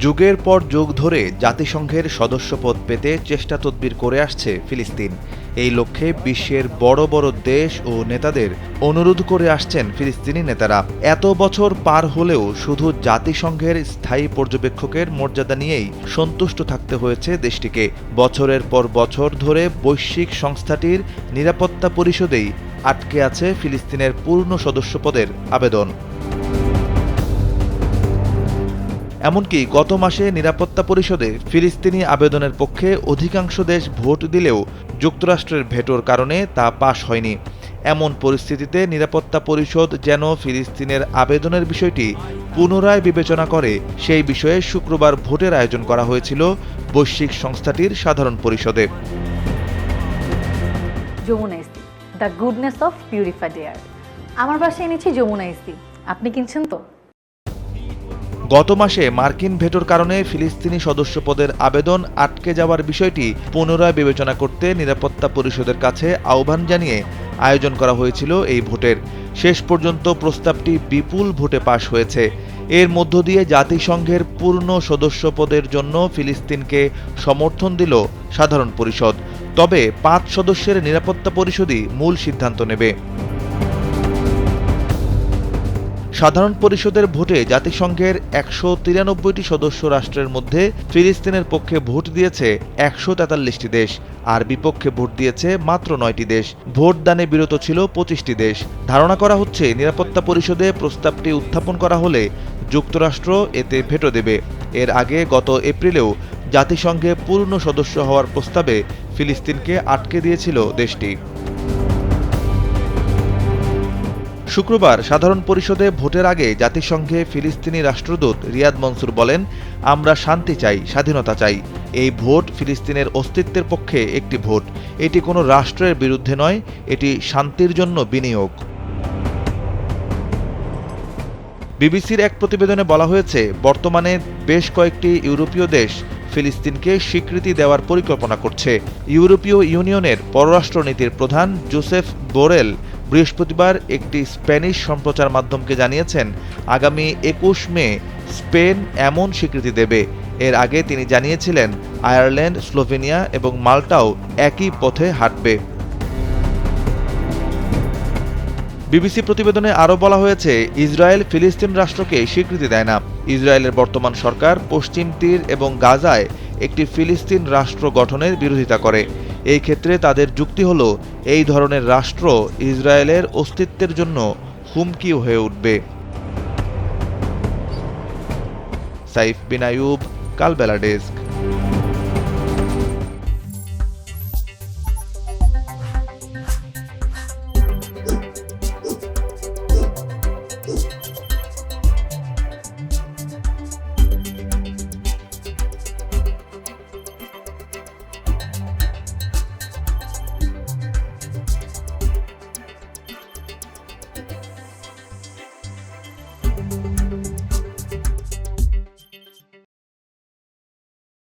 যুগের পর যুগ ধরে জাতিসংঘের সদস্যপদ পেতে চেষ্টা তদবির করে আসছে ফিলিস্তিন। এই লক্ষ্যে বিশ্বের বড় বড় দেশ ও নেতাদের অনুরোধ করে আসছেন ফিলিস্তিনি নেতারা। এত বছর পার হলেও শুধু জাতিসংঘের স্থায়ী পর্যবেক্ষকের মর্যাদা নিয়েই সন্তুষ্ট থাকতে হয়েছে দেশটিকে। বছরের পর বছর ধরে বৈশ্বিক সংস্থাটির নিরাপত্তা পরিষদেই আটকে আছে ফিলিস্তিনের পূর্ণ সদস্যপদের আবেদন। এমনকি গত মাসে নিরাপত্তা পরিষদে ফিলিস্তিনি আবেদনের পক্ষে অধিকাংশ দেশ ভোট দিলেও যুক্তরাষ্ট্রের ভেটোর কারণে তা পাশ হয়নি। এমন পরিস্থিতিতে নিরাপত্তা পরিষদ যেন ফিলিস্তিনের আবেদনের বিষয়টি পুনরায় বিবেচনা করে সেই বিষয়ে শুক্রবার ভোটের আয়োজন করা হয়েছিল বৈশ্বিক সংস্থাটির সাধারণ পরিষদে। যমুনা ইস্তি, the goodness of purified air. আমার বাসায় এনেছি যমুনা ইস্তি, আপনি কিনছেন তো? গত মাসে মার্কিন ভেটোর কারণে ফিলিস্তিনি সদস্যপদের আবেদন আটকে যাওয়ার বিষয়টি পুনরায় বিবেচনা করতে নিরাপত্তা পরিষদের কাছে আহ্বান জানিয়ে আয়োজন করা হয়েছিল এই ভোটের। শেষ পর্যন্ত প্রস্তাবটি বিপুল ভোটে পাশ হয়েছে। এর মধ্য দিয়ে জাতিসংঘের পূর্ণ সদস্যপদের জন্য ফিলিস্তিনকে সমর্থন দিল সাধারণ পরিষদ। তবে ৫ সদস্যের নিরাপত্তা পরিষদই মূল সিদ্ধান্ত নেবে। সাধারণ পরিষদের ভোটে জাতিসংঘের ১৯৩টি সদস্য রাষ্ট্রের মধ্যে ফিলিস্তিনের পক্ষে ভোট দিয়েছে ১৪৩টি দেশ, আর বিপক্ষে ভোট দিয়েছে মাত্র ৯টি দেশ। ভোট দানে বিরত ছিল ২৫টি দেশ। ধারণা করা হচ্ছে নিরাপত্তা পরিষদে প্রস্তাবটি উত্থাপন করা হলে যুক্তরাষ্ট্র এতে ভেটো দেবে। এর আগে গত এপ্রিলেও জাতিসংঘে পূর্ণ সদস্য হওয়ার প্রস্তাবে ফিলিস্তিনকে আটকে দিয়েছিল দেশটি। শুক্রবার সাধারণ পরিষদে ভোটের আগে জাতিসংঘে ফিলিস্তিনি রাষ্ট্রদূত রিয়াদ মনসুর বলেন, আমরা শান্তি চাই, স্বাধীনতা চাই। এই ভোট ফিলিস্তিনের অস্তিত্বের পক্ষে একটি ভোট। এটি কোনো রাষ্ট্রের বিরুদ্ধে নয়, এটি শান্তির জন্য বিনিয়োগ। বিবিসির এক প্রতিবেদনে বলা হয়েছে, বর্তমানে বেশ কয়েকটি ইউরোপীয় দেশ ফিলিস্তিনকে স্বীকৃতি দেওয়ার পরিকল্পনা করছে। ইউরোপীয় ইউনিয়নের পররাষ্ট্রনীতির প্রধান জোসেফ বোরেল বৃহস্পতিবার একটি স্প্যানিশ সম্প্রচার মাধ্যমকে জানিয়েছেন, আগামী ২১ মে স্পেন এমন স্বীকৃতি দেবে। এর আগে তিনি জানিয়েছিলেন, আয়ারল্যান্ড, স্লোভেনিয়া এবং মাল্টাও একই পথে হাঁটবে। বিবিসি প্রতিবেদনে আরও বলা হয়েছে, ইসরায়েল ফিলিস্তিন রাষ্ট্রকে স্বীকৃতি দেয় না। ইসরায়েলের বর্তমান সরকার পশ্চিম তীর এবং গাজায় একটি ফিলিস্তিন রাষ্ট্র গঠনের বিরোধিতা করে। এই ক্ষেত্রে তাদের যুক্তি হল, এই ধরনের রাষ্ট্র ইসরায়েলের অস্তিত্বের জন্য হুমকি হয়ে উঠবে। সাইফ বিন আইয়ুব, কালবেলা ডেস্ক।